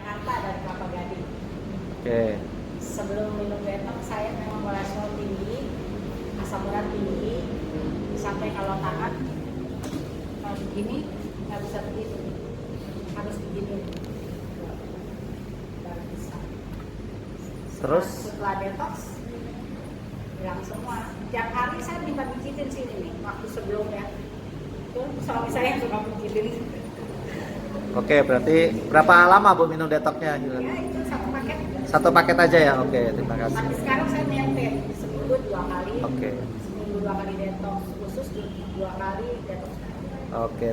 Jakarta dari Kelapa Gading. Oke. Sebelum minum detox saya memang kolesterol tinggi, asam urat tinggi, sampai kalau tangan kalau begini nggak bisa begitu, harus begini. Baru bisa. Terus? Setelah detox hilang semua. Tiap hari saya minta pijitin sini nih, waktu sebelumnya. Tuh suami saya yang suka pijitin. Oke, berarti berapa lama Bu minum detoxnya? Ya itu satu paket. Satu paket aja ya? Oke, terima kasih. Tapi sekarang saya maintain seminggu 2 kali. Oke. Seminggu 2 kali detox khusus, 2 kali detox. Oke.